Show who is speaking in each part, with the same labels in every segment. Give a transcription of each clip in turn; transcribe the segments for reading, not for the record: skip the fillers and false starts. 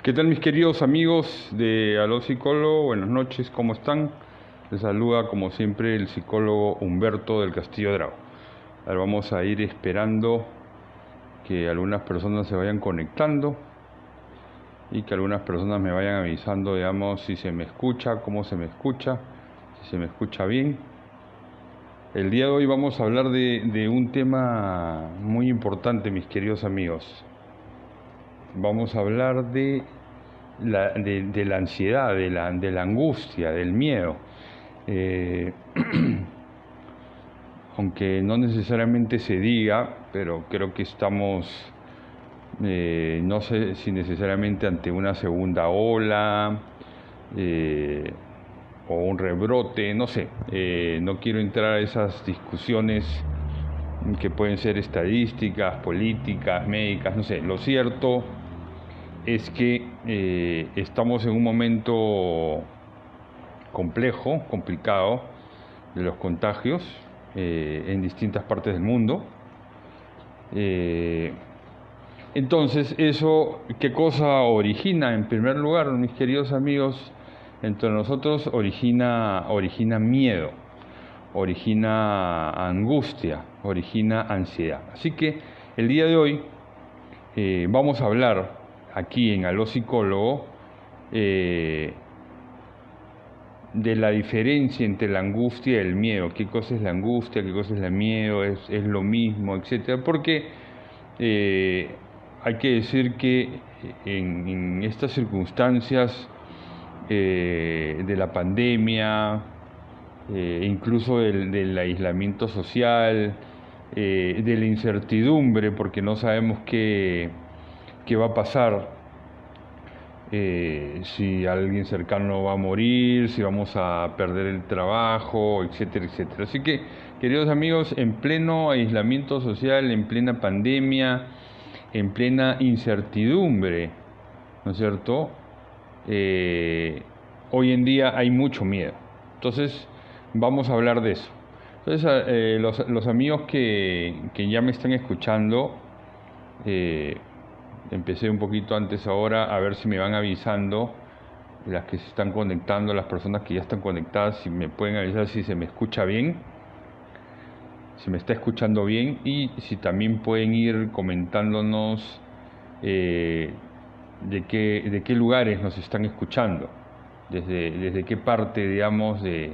Speaker 1: ¿Qué tal mis queridos amigos de Aló Psicólogo? Buenas noches, ¿cómo están? Les saluda como siempre el psicólogo Humberto del Castillo Drago. Ahora vamos a ir esperando que algunas personas se vayan conectando y que algunas personas me vayan avisando, digamos, si se me escucha, cómo se me escucha, si se me escucha bien. El día de hoy vamos a hablar de un tema muy importante, mis queridos amigos. Vamos a hablar de la ansiedad, de la angustia, del miedo. Eh, Aunque no necesariamente se diga, pero creo que estamos, no sé si necesariamente ante una segunda ola o un rebrote, no sé. No quiero entrar a esas discusiones que pueden ser estadísticas, políticas, médicas, no sé. Lo cierto es que estamos en un momento complejo, complicado de los contagios en distintas partes del mundo. Entonces, eso, ¿qué cosa origina? En primer lugar, mis queridos amigos, entre nosotros origina miedo, origina angustia, origina ansiedad. Así que el día de hoy vamos a hablar aquí en Aló Psicólogo de la diferencia entre la angustia y el miedo. ¿Qué cosa es la angustia? ¿Qué cosa es el miedo? ¿Es lo mismo? Etcétera. Porque hay que decir que en estas circunstancias de la pandemia, incluso del aislamiento social, de la incertidumbre, porque no sabemos qué va a pasar, si alguien cercano va a morir, si vamos a perder el trabajo, etcétera, etcétera. Así que, queridos amigos, en pleno aislamiento social, en plena pandemia, en plena incertidumbre, ¿no es cierto? Hoy en día hay mucho miedo. Entonces, vamos a hablar de eso. Entonces, los amigos que ya me están escuchando, empecé un poquito antes ahora, a ver si me van avisando las que se están conectando, las personas que ya están conectadas, si me pueden avisar si se me escucha bien, si me está escuchando bien, y si también pueden ir comentándonos de qué lugares nos están escuchando, desde qué parte, digamos, de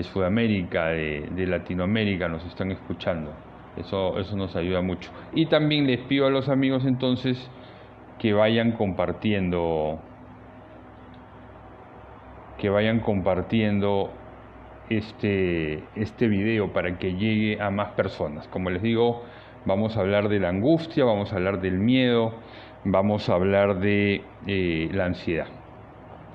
Speaker 1: Sudamérica, de Latinoamérica nos están escuchando. Eso nos ayuda mucho. Y también les pido a los amigos entonces que vayan compartiendo este video para que llegue a más personas. Como les digo, vamos a hablar de la angustia, vamos a hablar del miedo, vamos a hablar de la ansiedad.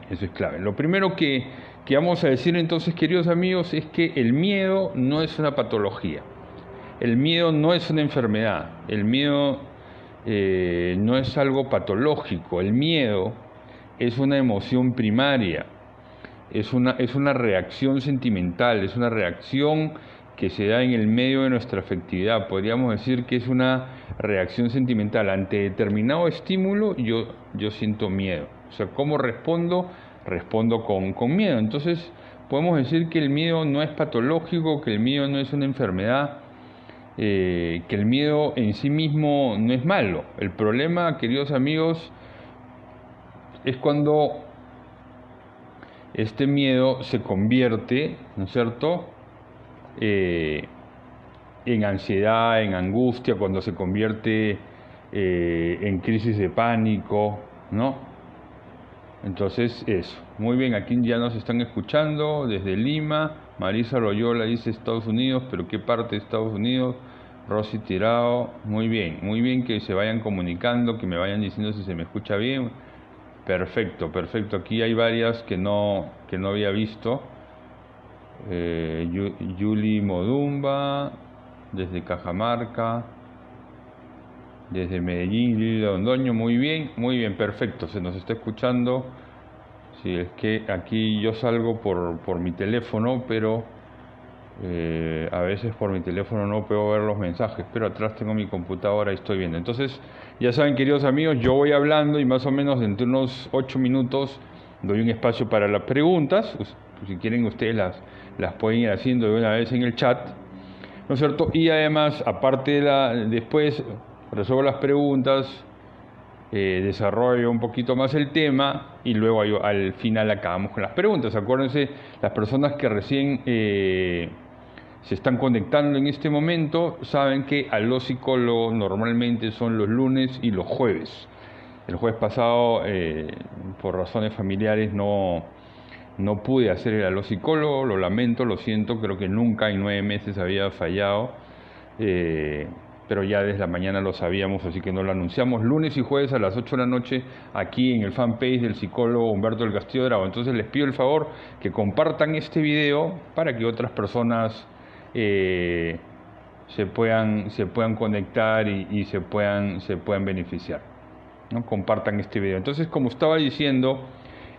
Speaker 1: Eso es clave. Lo primero que vamos a decir entonces, queridos amigos, es que el miedo no es una patología. El miedo no es una enfermedad. El miedo no es algo patológico. El miedo es una emoción primaria. Es una reacción sentimental, es una reacción que se da en el medio de nuestra afectividad. Podríamos decir que es una reacción sentimental. Ante determinado estímulo yo siento miedo. O sea, ¿cómo respondo? Respondo con miedo. Entonces, podemos decir que el miedo no es patológico, que el miedo no es una enfermedad, que el miedo en sí mismo no es malo. El problema, queridos amigos, es cuando este miedo se convierte, ¿no es cierto?, en ansiedad, en angustia, cuando se convierte en crisis de pánico, ¿no? Entonces, eso. Muy bien, aquí ya nos están escuchando desde Lima. Marisa Loyola dice Estados Unidos, pero ¿qué parte de Estados Unidos? Rosy Tirado, muy bien que se vayan comunicando, que me vayan diciendo si se me escucha bien. Perfecto. Aquí hay varias que no había visto. Yuli Modumba, desde Cajamarca, desde Medellín, Lili Londoño, muy bien, perfecto, se nos está escuchando. Sí, es que aquí yo salgo por mi teléfono, pero A veces por mi teléfono no puedo ver los mensajes, pero atrás tengo mi computadora y estoy viendo. Entonces, ya saben, queridos amigos, yo voy hablando y más o menos entre unos 8 minutos doy un espacio para las preguntas. Si quieren, ustedes las pueden ir haciendo de una vez en el chat, ¿no es cierto? Y además, aparte después resuelvo las preguntas, desarrollo un poquito más el tema y luego al final acabamos con las preguntas. Acuérdense, las personas que recién se están conectando en este momento saben que a los psicólogos normalmente son los lunes y los jueves. El jueves pasado, por razones familiares, no pude hacer el aló psicólogo, lo lamento, lo siento, creo que nunca en 9 meses había fallado, pero ya desde la mañana lo sabíamos, así que no lo anunciamos. Lunes y jueves a las 8 de la noche aquí en el fanpage del psicólogo Humberto del Castillo Drago. Entonces les pido el favor que compartan este video para que otras personas se puedan conectar y se puedan beneficiar, ¿no? Compartan este video. Entonces, como estaba diciendo,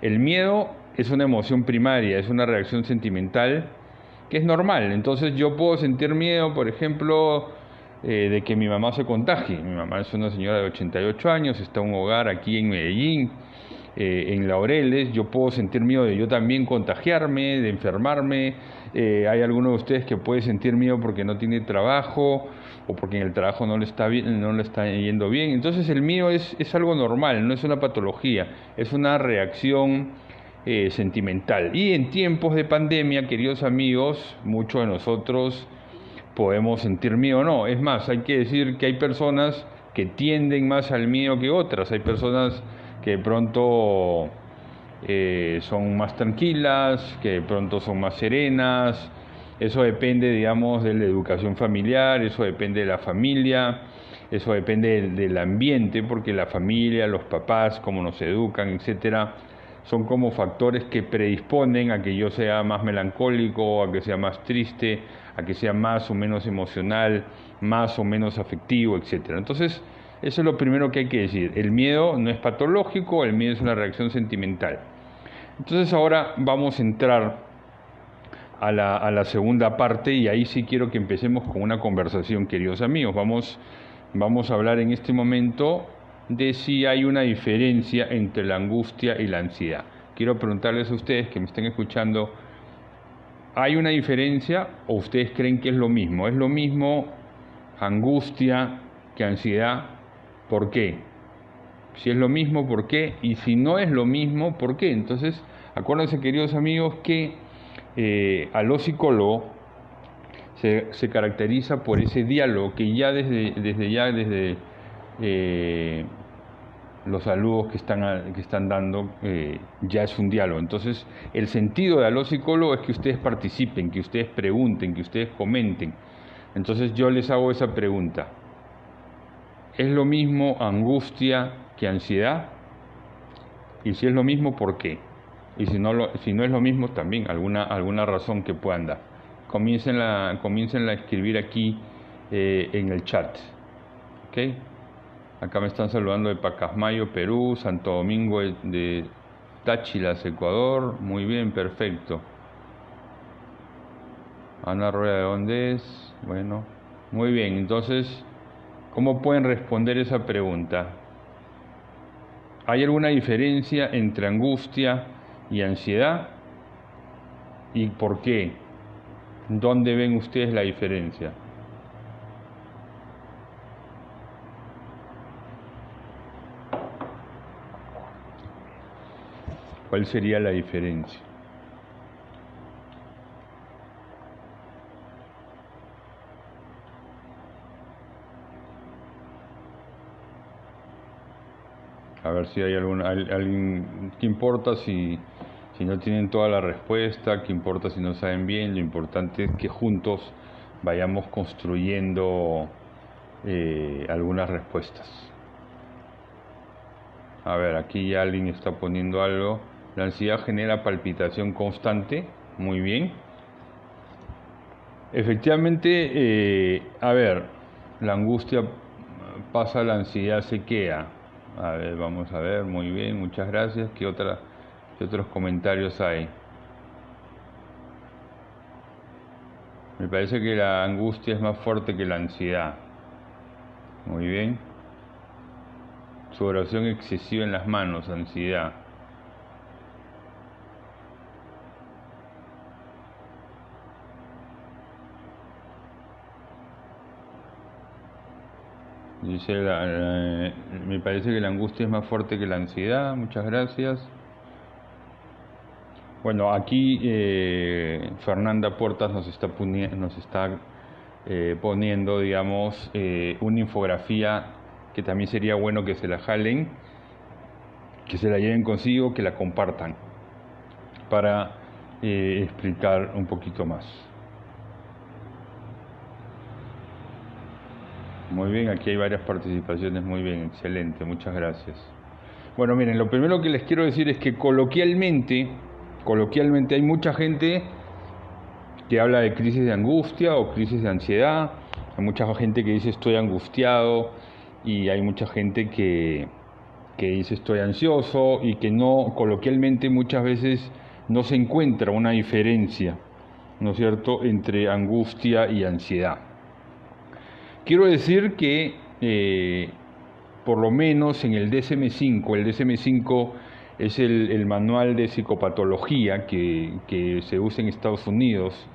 Speaker 1: el miedo es una emoción primaria, es una reacción sentimental que es normal. Entonces yo puedo sentir miedo, por ejemplo, de que mi mamá se contagie. Mi mamá es una señora de 88 años, está en un hogar aquí en Medellín, en Laureles. Yo puedo sentir miedo de yo también contagiarme, de enfermarme. Hay alguno de ustedes que puede sentir miedo porque no tiene trabajo o porque en el trabajo no le está bien, no le está yendo bien. Entonces el miedo es algo normal, no es una patología, es una reacción sentimental. Y en tiempos de pandemia, queridos amigos, muchos de nosotros podemos sentir miedo o no. Es más, hay que decir que hay personas que tienden más al miedo que otras. Hay personas que de pronto son más tranquilas, que de pronto son más serenas. Eso depende, digamos, de la educación familiar, eso depende de la familia, eso depende del ambiente, porque la familia, los papás, cómo nos educan, etcétera, son como factores que predisponen a que yo sea más melancólico, a que sea más triste, a que sea más o menos emocional, más o menos afectivo, etcétera. Entonces, eso es lo primero que hay que decir. El miedo no es patológico, el miedo es una reacción sentimental. Entonces ahora vamos a entrar a la segunda parte y ahí sí quiero que empecemos con una conversación, queridos amigos. Vamos a hablar en este momento de si hay una diferencia entre la angustia y la ansiedad. Quiero preguntarles a ustedes que me estén escuchando, ¿hay una diferencia o ustedes creen que es lo mismo? ¿Es lo mismo angustia que ansiedad? ¿Por qué? Si es lo mismo, ¿por qué? Y si no es lo mismo, ¿por qué? Entonces, acuérdense, queridos amigos, que a los psicólogos se caracteriza por ese diálogo que ya desde los saludos que están dando, ya es un diálogo. Entonces, el sentido de a los psicólogos es que ustedes participen, que ustedes pregunten, que ustedes comenten. Entonces, yo les hago esa pregunta. ¿Es lo mismo angustia que ansiedad? Y si es lo mismo, ¿por qué? Y si no es lo mismo, también alguna razón que puedan dar. Comiencen a escribir aquí en el chat. ¿Ok? Acá me están saludando de Pacasmayo, Perú, Santo Domingo de Táchilas, Ecuador. Muy bien, perfecto. Ana Rueda, ¿de dónde es? Bueno, muy bien. Entonces, ¿cómo pueden responder esa pregunta? ¿Hay alguna diferencia entre angustia y ansiedad? ¿Y por qué? ¿Dónde ven ustedes la diferencia? ¿Cuál sería la diferencia? A ver si hay alguien. ¿Qué importa si no tienen toda la respuesta? ¿Qué importa si no saben bien? Lo importante es que juntos vayamos construyendo algunas respuestas. A ver, aquí ya alguien está poniendo algo. La ansiedad genera palpitación constante. Muy bien. Efectivamente, a ver, la angustia pasa, la ansiedad se queda. A ver, vamos a ver, muy bien, muchas gracias. ¿Qué otros comentarios hay? Me parece que la angustia es más fuerte que la ansiedad. Muy bien. Sudoración excesiva en las manos, ansiedad. Dice, me parece que la angustia es más fuerte que la ansiedad. Muchas gracias. Bueno, aquí Fernanda Puertas nos está poniendo, digamos, una infografía que también sería bueno que se la jalen, que se la lleven consigo, que la compartan para explicar un poquito más. Muy bien, aquí hay varias participaciones, muy bien, excelente, muchas gracias. Bueno, miren, lo primero que les quiero decir es que coloquialmente hay mucha gente que habla de crisis de angustia o crisis de ansiedad, hay mucha gente que dice estoy angustiado y hay mucha gente que dice estoy ansioso y que no, coloquialmente muchas veces no se encuentra una diferencia, ¿no es cierto?, entre angustia y ansiedad. Quiero decir que por lo menos en el DSM-5 es el manual de psicopatología que se usa en Estados Unidos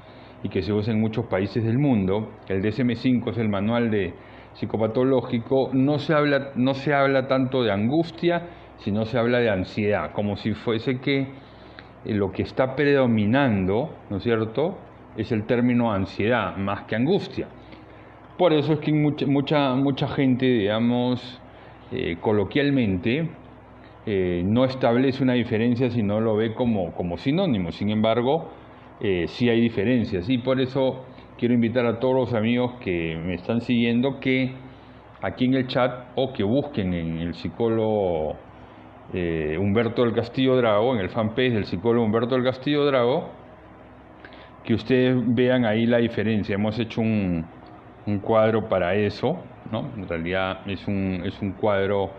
Speaker 1: y que se usa en muchos países del mundo. El DSM-5 es el manual de psicopatológico. No se habla tanto de angustia, sino se habla de ansiedad, como si fuese que lo que está predominando, ¿no es cierto?, es el término ansiedad más que angustia. Por eso es que mucha gente, digamos, coloquialmente, no establece una diferencia, sino lo ve como sinónimo. Sin embargo, sí hay diferencias. Y por eso quiero invitar a todos los amigos que me están siguiendo que aquí en el chat o que busquen en el psicólogo Humberto del Castillo Drago, en el fanpage del psicólogo Humberto del Castillo Drago, que ustedes vean ahí la diferencia. Hemos hecho un cuadro para eso, ¿no? En realidad es un cuadro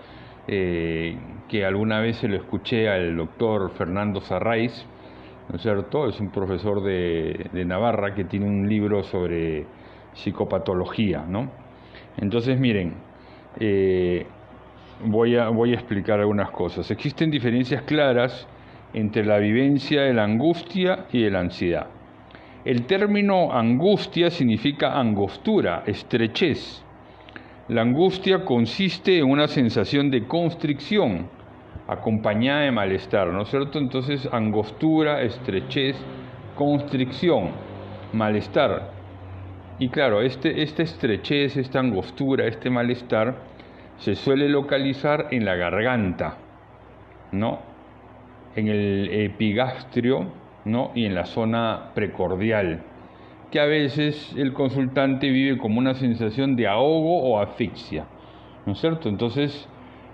Speaker 1: que alguna vez se lo escuché al doctor Fernando Sarraiz, ¿no es cierto? Es un profesor de Navarra que tiene un libro sobre psicopatología, ¿no? Entonces, miren, voy a explicar algunas cosas. Existen diferencias claras entre la vivencia de la angustia y de la ansiedad. El término angustia significa angostura, estrechez. La angustia consiste en una sensación de constricción acompañada de malestar, ¿no es cierto? Entonces, angostura, estrechez, constricción, malestar. Y claro, esta estrechez, esta angostura, este malestar se suele localizar en la garganta, ¿no?, en el epigastrio, ¿no?, y en la zona precordial, que a veces el consultante vive como una sensación de ahogo o asfixia, ¿no es cierto? Entonces,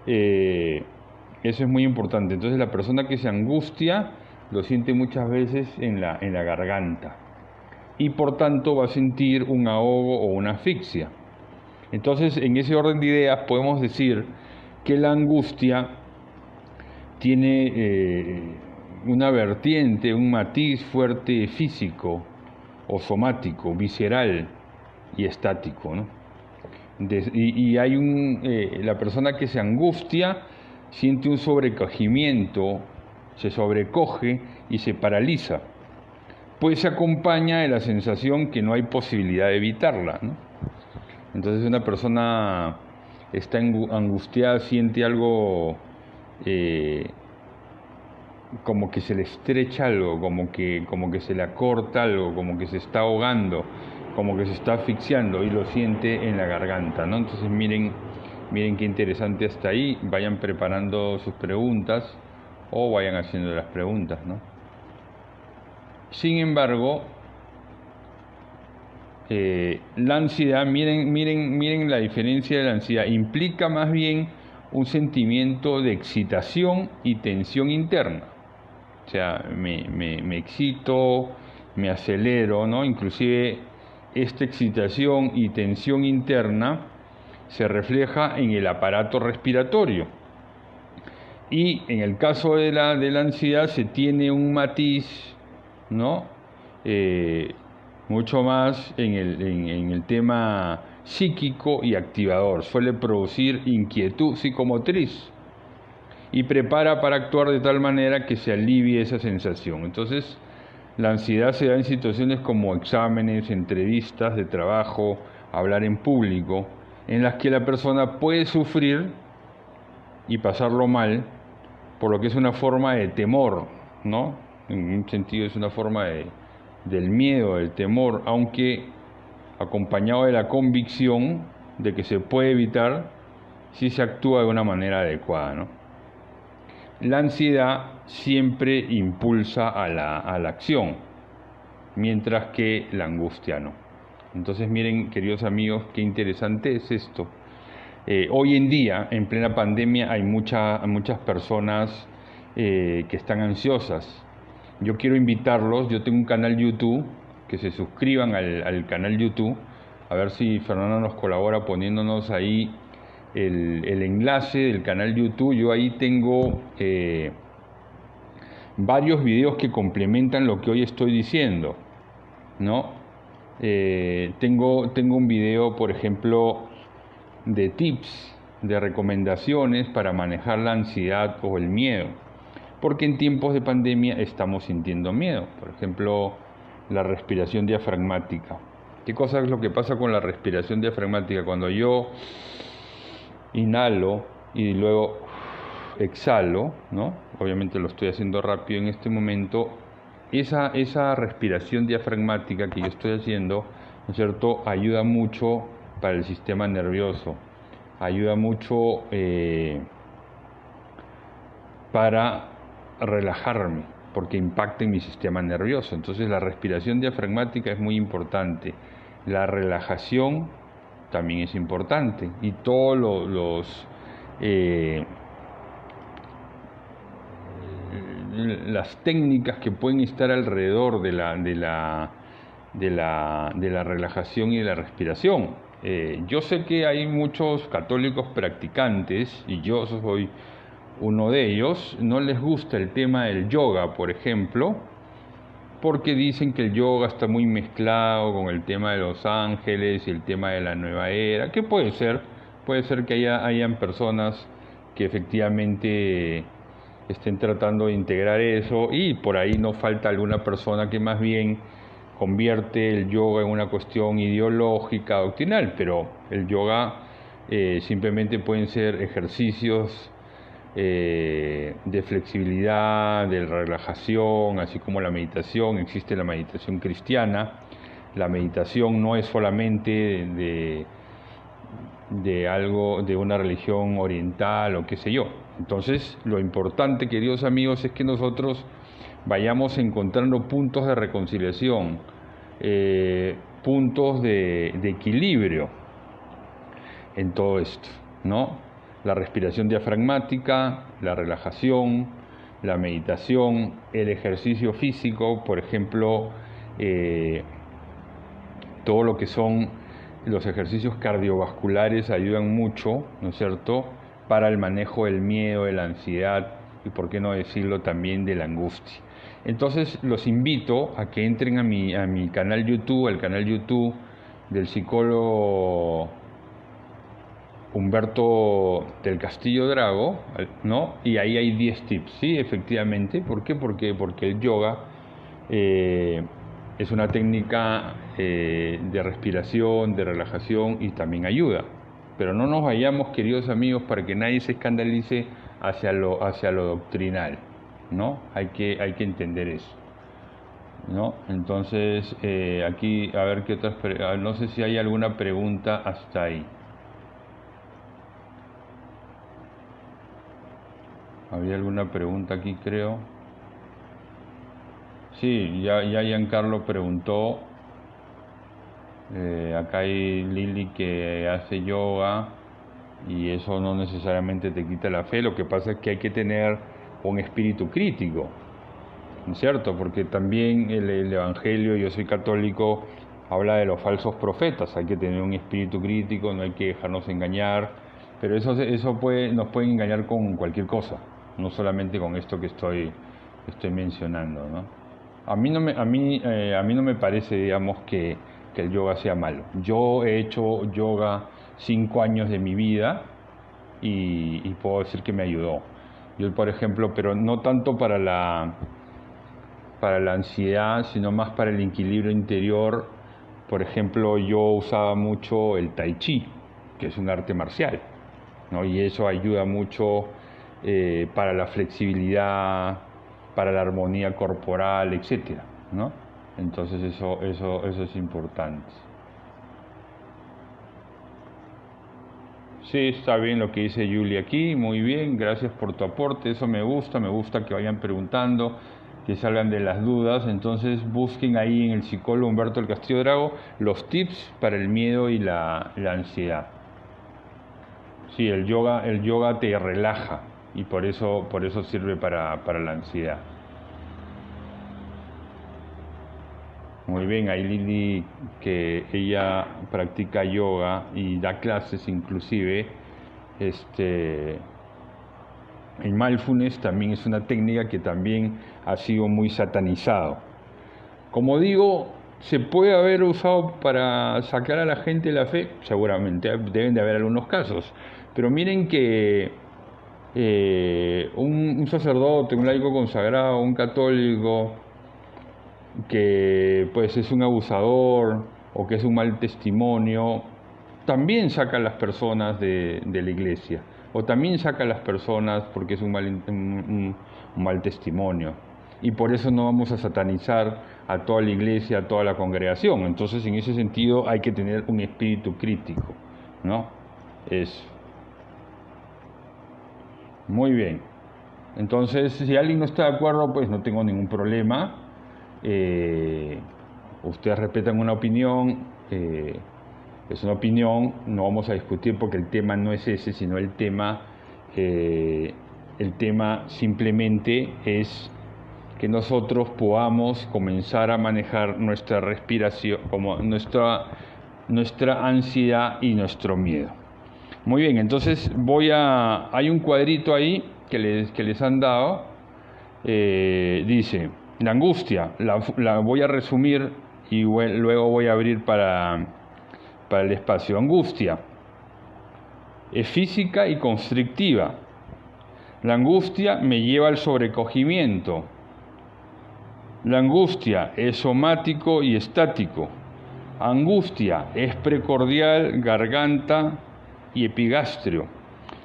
Speaker 1: eso es muy importante. Entonces, la persona que se angustia lo siente muchas veces en la garganta y por tanto va a sentir un ahogo o una asfixia. Entonces, en ese orden de ideas podemos decir que la angustia tiene una vertiente, un matiz fuerte físico o somático, visceral y estático, ¿no? Y hay la persona que se angustia siente un sobrecogimiento, se sobrecoge y se paraliza, pues se acompaña de la sensación que no hay posibilidad de evitarla, ¿no? Entonces una persona está angustiada, siente algo como que se le estrecha algo, como que se le acorta algo, como que se está ahogando, como que se está asfixiando y lo siente en la garganta, ¿no? Entonces miren qué interesante hasta ahí. Vayan preparando sus preguntas o vayan haciendo las preguntas, ¿no? Sin embargo, la ansiedad, miren la diferencia de la ansiedad, implica más bien un sentimiento de excitación y tensión interna. O sea, me excito, me acelero, ¿no? Inclusive esta excitación y tensión interna se refleja en el aparato respiratorio. Y en el caso de la ansiedad se tiene un matiz, ¿no?, mucho más en el tema psíquico y activador. Suele producir inquietud psicomotriz y prepara para actuar de tal manera que se alivie esa sensación. Entonces, la ansiedad se da en situaciones como exámenes, entrevistas de trabajo, hablar en público, en las que la persona puede sufrir y pasarlo mal, por lo que es una forma de temor, ¿no? En un sentido es una forma del miedo, del temor, aunque acompañado de la convicción de que se puede evitar si se actúa de una manera adecuada, ¿no? La ansiedad siempre impulsa a la acción, mientras que la angustia no. Entonces miren, queridos amigos, qué interesante es esto. Hoy en día, en plena pandemia, hay muchas personas que están ansiosas. Yo quiero invitarlos, yo tengo un canal YouTube, que se suscriban al canal YouTube, a ver si Fernando nos colabora poniéndonos ahí el enlace del canal YouTube. Yo ahí tengo varios videos que complementan lo que hoy estoy diciendo, ¿no? Tengo un video, por ejemplo, de tips, de recomendaciones para manejar la ansiedad o el miedo, porque en tiempos de pandemia estamos sintiendo miedo. Por ejemplo, la respiración diafragmática. ¿Qué cosa es lo que pasa con la respiración diafragmática? Cuando yo inhalo y luego exhalo, ¿no? Obviamente lo estoy haciendo rápido en este momento. Esa respiración diafragmática que yo estoy haciendo, ¿no es cierto?, ayuda mucho para el sistema nervioso, ayuda mucho para relajarme, porque impacta en mi sistema nervioso. Entonces la respiración diafragmática es muy importante. La relajación también es importante, y todos las técnicas que pueden estar alrededor de la relajación y de la respiración. Yo sé que hay muchos católicos practicantes, y yo soy uno de ellos, no les gusta el tema del yoga, por ejemplo, porque dicen que el yoga está muy mezclado con el tema de los ángeles y el tema de la nueva era, que puede ser que hayan personas que efectivamente estén tratando de integrar eso, y por ahí no falta alguna persona que más bien convierte el yoga en una cuestión ideológica, doctrinal, pero el yoga simplemente pueden ser ejercicios de flexibilidad, de relajación, así como la meditación. Existe la meditación cristiana. La meditación no es solamente de algo, de una religión oriental o qué sé yo. Entonces, lo importante, queridos amigos, es que nosotros vayamos encontrando puntos de reconciliación, puntos de equilibrio en todo esto, ¿no? La respiración diafragmática, la relajación, la meditación, el ejercicio físico, por ejemplo, todo lo que son los ejercicios cardiovasculares ayudan mucho, ¿no es cierto?, para el manejo del miedo, de la ansiedad y, por qué no decirlo, también de la angustia. Entonces los invito a que entren a mi canal YouTube, el canal YouTube del psicólogo Humberto del Castillo Drago, ¿no? Y ahí hay 10 tips, sí, efectivamente. ¿Por qué? Porque el yoga es una técnica de respiración, de relajación, y también ayuda. Pero no nos vayamos, queridos amigos, para que nadie se escandalice hacia lo doctrinal, ¿no? Hay que entender eso, ¿no? Entonces, aquí, a ver qué otras, no sé si hay alguna pregunta hasta ahí. Había alguna pregunta aquí, creo. Sí, ya Giancarlo preguntó. Acá hay Lili que hace yoga, y eso no necesariamente te quita la fe. Lo que pasa es que hay que tener un espíritu crítico, ¿no es cierto? Porque también el Evangelio, yo soy católico, habla de los falsos profetas. Hay que tener un espíritu crítico, no hay que dejarnos engañar. Pero eso nos puede engañar con cualquier cosa, no solamente con esto que estoy mencionando, ¿no? A mí no me parece, digamos, que el yoga sea malo. Yo he hecho yoga 5 años de mi vida y puedo decir que me ayudó. Yo, por ejemplo, pero no tanto para la ansiedad, sino más para el equilibrio interior. Por ejemplo, yo usaba mucho el tai chi, que es un arte marcial, ¿no? Y eso ayuda mucho para la flexibilidad, para la armonía corporal, etcétera, ¿no? Entonces eso es importante. Sí, está bien lo que dice Julia aquí, muy bien, gracias por tu aporte, eso me gusta que vayan preguntando, que salgan de las dudas, entonces busquen ahí en el psicólogo Humberto del Castillo Drago los tips para el miedo y la ansiedad. Sí, el yoga te relaja y por eso sirve para la ansiedad. Muy bien, ahí Lili, que ella practica yoga y da clases inclusive, este, el mindfulness también es una técnica que también ha sido muy satanizado. Como digo, ¿se puede haber usado para sacar a la gente de la fe? Seguramente, deben de haber algunos casos. Pero miren que un sacerdote, un laico consagrado, un católico, que pues es un abusador o que es un mal testimonio, también saca a las personas de la iglesia, o también saca a las personas porque es un mal testimonio. Y por eso no vamos a satanizar a toda la iglesia, a toda la congregación. Entonces, en ese sentido, hay que tener un espíritu crítico, ¿no? Es muy bien. Entonces, si alguien no está de acuerdo, pues no tengo ningún problema. Eh, Ustedes respetan una opinión, es una opinión, no vamos a discutir porque el tema no es ese, sino el tema simplemente es que nosotros podamos comenzar a manejar nuestra respiración, como nuestra ansiedad y nuestro miedo. Muy bien, entonces hay un cuadrito ahí que les han dado, dice, la angustia, la voy a resumir y luego voy a abrir para el espacio. Angustia es física y constrictiva. La angustia me lleva al sobrecogimiento. La angustia es somático y estático. Angustia es precordial, garganta y epigastrio.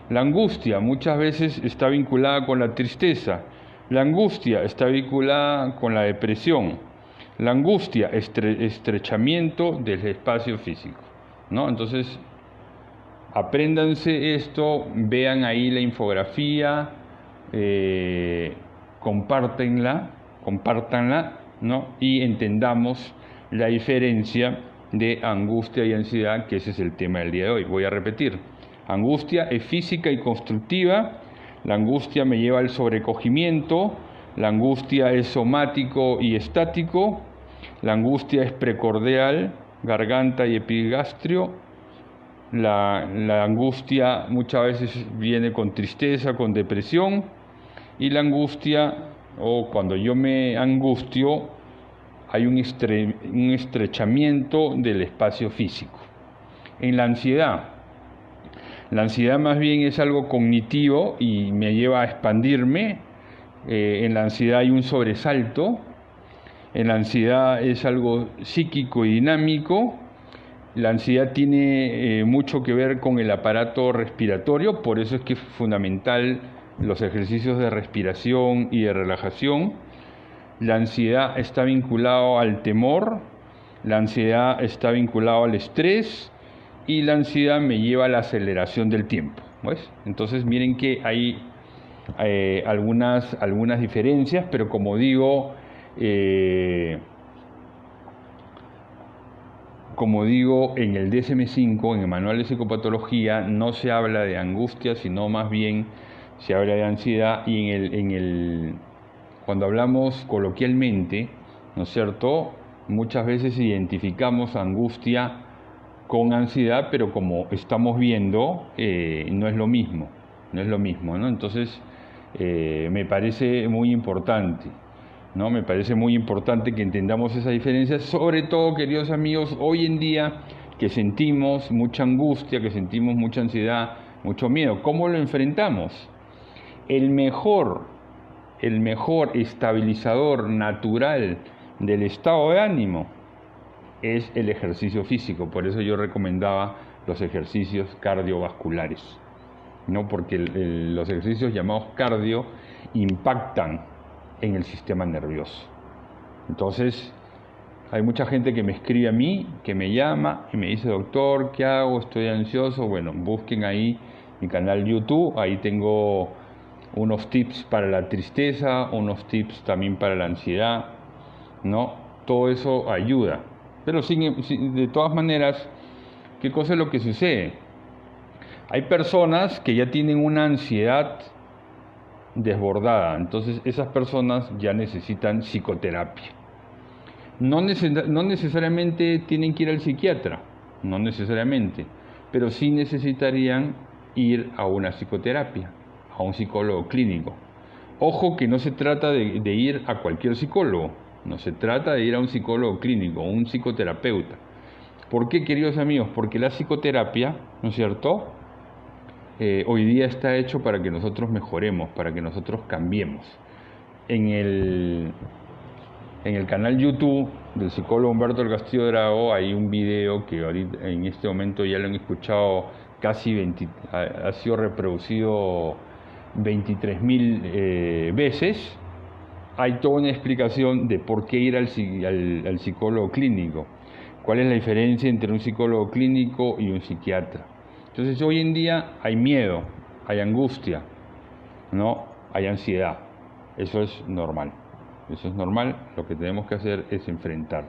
Speaker 1: La angustia muchas veces está vinculada con la tristeza. La angustia está vinculada con la depresión. La angustia, estrechamiento del espacio físico, ¿no? Entonces, apréndanse esto, vean ahí la infografía, compártanla, ¿no? Y entendamos la diferencia de angustia y ansiedad, que ese es el tema del día de hoy. Voy a repetir. Angustia es física y constructiva. La angustia me lleva al sobrecogimiento. La angustia es somático y estático. La angustia es precordial, garganta y epigastrio. La angustia muchas veces viene con tristeza, con depresión. Y la angustia, o cuando yo me angustio, hay un estrechamiento del espacio físico. En la ansiedad más bien es algo cognitivo y me lleva a expandirme. En la ansiedad hay un sobresalto. En la ansiedad es algo psíquico y dinámico. La ansiedad tiene mucho que ver con el aparato respiratorio, por eso es que es fundamental los ejercicios de respiración y de relajación. La ansiedad está vinculado al temor, la ansiedad está vinculado al estrés y la ansiedad me lleva a la aceleración del tiempo, ¿ves? Entonces miren que hay algunas diferencias, pero como digo, en el DSM-5, en el Manual de Psicopatología, no se habla de angustia, sino más bien se habla de ansiedad, y cuando hablamos coloquialmente, ¿no es cierto?, muchas veces identificamos angustia con ansiedad, pero como estamos viendo, no es lo mismo, ¿no? Entonces, me parece muy importante. ¿no? Me parece muy importante que entendamos esa diferencia, sobre todo, queridos amigos, hoy en día que sentimos mucha angustia, que sentimos mucha ansiedad, mucho miedo. ¿Cómo lo enfrentamos? El mejor, el mejor estabilizador natural del estado de ánimo es el ejercicio físico. Por eso yo recomendaba los ejercicios cardiovasculares, ¿no? Porque los ejercicios llamados cardio impactan en el sistema nervioso. Entonces, hay mucha gente que me escribe a mí, que me llama y me dice, doctor, ¿qué hago? Estoy ansioso. Bueno, busquen ahí mi canal YouTube, ahí tengo unos tips para la tristeza, unos tips también para la ansiedad, ¿no? Todo eso ayuda. Pero de todas maneras, ¿qué cosa es lo que sucede? Hay personas que ya tienen una ansiedad desbordada, entonces esas personas ya necesitan psicoterapia. No necesariamente tienen que ir al psiquiatra, no necesariamente, pero sí necesitarían ir a una psicoterapia, a un psicólogo clínico. Ojo que no se trata de ir a cualquier psicólogo, no se trata de ir a un psicólogo clínico, un psicoterapeuta. ¿Por qué, queridos amigos? Porque la psicoterapia, ¿no es cierto?, hoy día está hecho para que nosotros mejoremos, para que nosotros cambiemos. En el canal YouTube del psicólogo Humberto del Castillo Drago hay un video que ahorita, en este momento ya lo han escuchado casi ha sido reproducido 23.000 veces. Hay toda una explicación de por qué ir al psicólogo clínico, cuál es la diferencia entre un psicólogo clínico y un psiquiatra. Entonces hoy en día hay miedo, hay angustia, ¿no? Hay ansiedad. Eso es normal. Eso es normal. Lo que tenemos que hacer es enfrentar.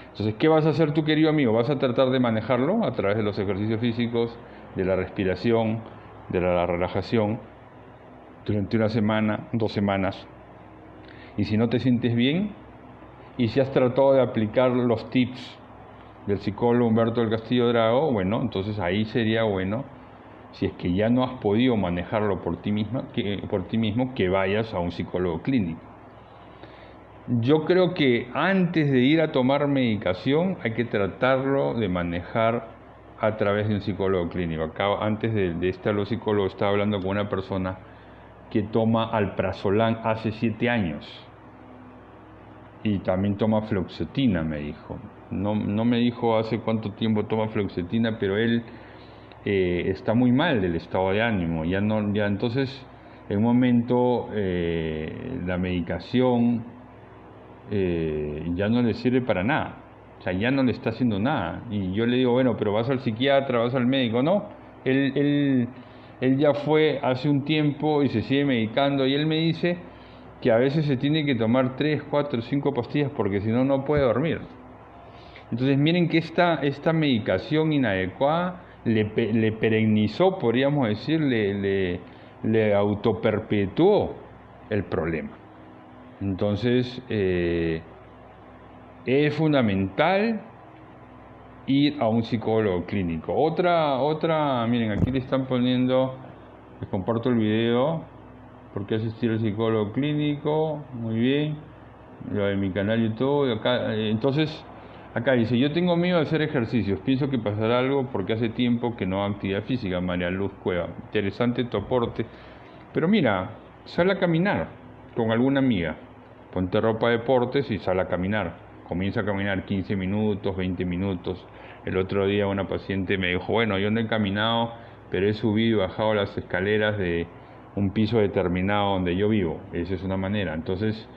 Speaker 1: Entonces, ¿qué vas a hacer tú, querido amigo? Vas a tratar de manejarlo a través de los ejercicios físicos, de la respiración, de la relajación, durante una semana, 2 semanas. Y si no te sientes bien, y si has tratado de aplicar los tips del psicólogo Humberto del Castillo Drago, bueno, entonces ahí sería bueno, si es que ya no has podido manejarlo por ti mismo, que vayas a un psicólogo clínico. Yo creo que antes de ir a tomar medicación hay que tratarlo de manejar a través de un psicólogo clínico. Acá, antes de estar los psicólogos, estaba hablando con una persona que toma alprazolam hace 7 años y también toma fluoxetina, me dijo. No me dijo hace cuánto tiempo toma fluoxetina, pero él está muy mal del estado de ánimo. Ya entonces, en un momento, la medicación ya no le sirve para nada. O sea, ya no le está haciendo nada. Y yo le digo, bueno, pero vas al psiquiatra, vas al médico. No, él ya fue hace un tiempo y se sigue medicando. Y él me dice que a veces se tiene que tomar 3, 4, 5 pastillas porque si no, no puede dormir. Entonces miren que esta medicación inadecuada le perennizó, podríamos decir, le autoperpetuó el problema. Entonces es fundamental ir a un psicólogo clínico. Otra, miren, aquí le están poniendo, les comparto el video, ¿por qué asistir al psicólogo clínico? Muy bien, lo de mi canal YouTube, acá, entonces... Acá dice, yo tengo miedo de hacer ejercicios, pienso que pasará algo porque hace tiempo que no hago actividad física. María Luz Cueva, interesante tu aporte. Pero mira, sal a caminar con alguna amiga, ponte ropa de deportes y sal a caminar. Comienza a caminar 15 minutos, 20 minutos. El otro día una paciente me dijo, bueno, yo no he caminado, pero he subido y bajado las escaleras de un piso determinado donde yo vivo. Esa es una manera. Entonces...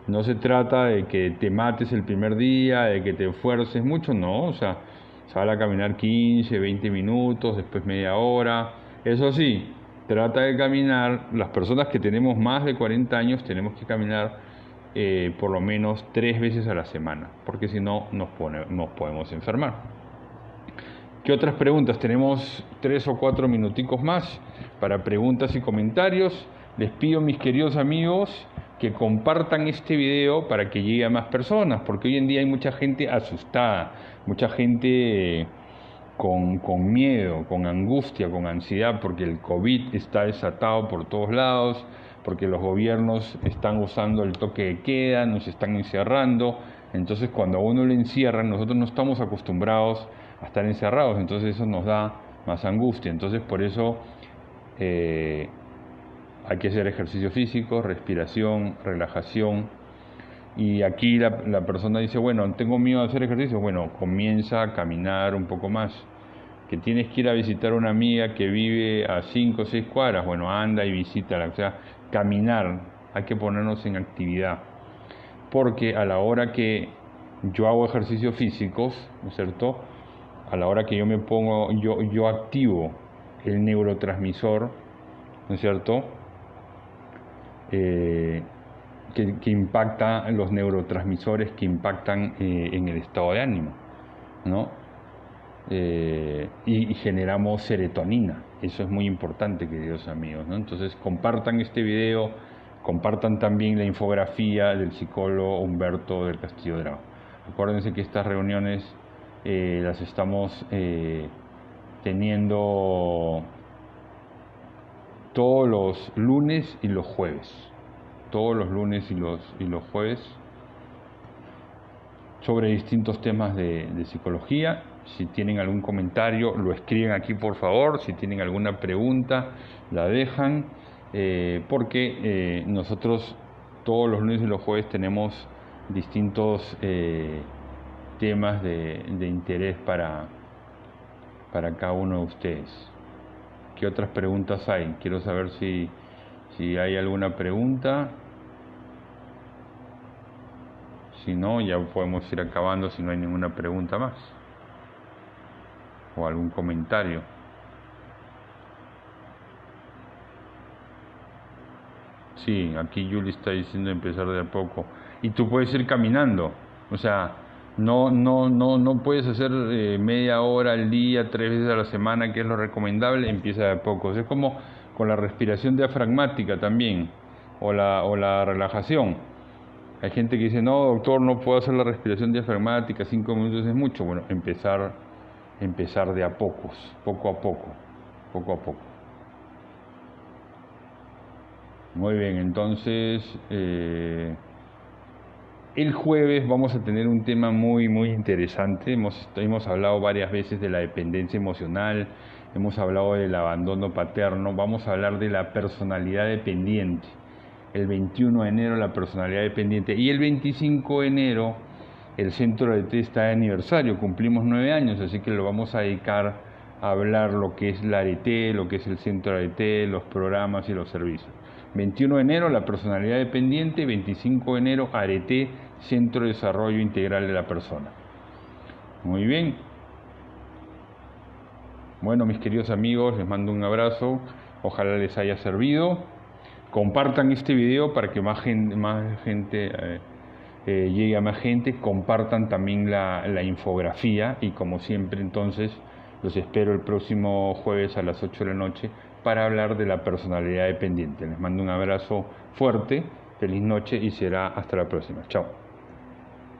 Speaker 1: no se trata de que te mates el primer día, de que te esfuerces mucho, no, o sea, sal a caminar 15, 20 minutos, después media hora. Eso sí, trata de caminar, las personas que tenemos más de 40 años tenemos que caminar por lo menos 3 veces a la semana, porque si no nos podemos enfermar. ¿Qué otras preguntas? Tenemos 3 o 4 minuticos más para preguntas y comentarios. Les pido, mis queridos amigos, que compartan este video para que llegue a más personas, porque hoy en día hay mucha gente asustada, mucha gente con miedo, con angustia, con ansiedad, porque el COVID está desatado por todos lados, porque los gobiernos están usando el toque de queda, nos están encerrando. Entonces cuando a uno le encierran, nosotros no estamos acostumbrados a estar encerrados, entonces eso nos da más angustia. Entonces por eso hay que hacer ejercicio físico, respiración, relajación. Y aquí la persona dice, bueno, tengo miedo de hacer ejercicio. Bueno, comienza a caminar un poco más. Que tienes que ir a visitar a una amiga que vive a 5 o 6 cuadras, bueno, anda y visítala. O sea, caminar, hay que ponernos en actividad. Porque a la hora que yo hago ejercicios físicos, ¿no es cierto? A la hora que yo me pongo, yo activo el neurotransmisor, ¿no es cierto? Que impacta los neurotransmisores que impactan en el estado de ánimo, ¿no? Y generamos serotonina. Eso es muy importante, queridos amigos, ¿no? Entonces compartan este video, compartan también la infografía del psicólogo Humberto del Castillo Drao. Acuérdense que estas reuniones las estamos teniendo todos los lunes y los jueves. Todos los lunes y los jueves, sobre distintos temas de psicología. Si tienen algún comentario, lo escriben aquí por favor. Si tienen alguna pregunta, la dejan, porque nosotros todos los lunes y los jueves tenemos distintos temas de interés para cada uno de ustedes. ¿Qué otras preguntas hay? Quiero saber si hay alguna pregunta. Si no, ya podemos ir acabando si no hay ninguna pregunta más. O algún comentario. Sí, aquí Yuli está diciendo empezar de a poco. Y tú puedes ir caminando. O sea, no puedes hacer media hora al día, 3 veces a la semana, que es lo recomendable. Empieza de a poco. Es como con la respiración diafragmática también. O la relajación. Hay gente que dice, no, doctor, no puedo hacer la respiración diafragmática, 5 minutos es mucho. Bueno, empezar de a pocos, poco a poco. Muy bien, entonces el jueves vamos a tener un tema muy interesante. Hemos hablado varias veces de la dependencia emocional, hemos hablado del abandono paterno, vamos a hablar de la personalidad dependiente. El 21 de enero la personalidad dependiente y el 25 de enero el centro de té está de aniversario, cumplimos 9 años, así que lo vamos a dedicar a hablar lo que es la ARETE, lo que es el centro de té, los programas y los servicios. 21 de enero la personalidad dependiente, 25 de enero ARETE, Centro de Desarrollo Integral de la Persona. Muy bien. Bueno, mis queridos amigos, les mando un abrazo, ojalá les haya servido. Compartan este video para que más gente llegue a más gente. Compartan también la infografía y como siempre entonces los espero el próximo jueves a las 8 de la noche para hablar de la personalidad dependiente. Les mando un abrazo fuerte, feliz noche y será hasta la próxima. Chao.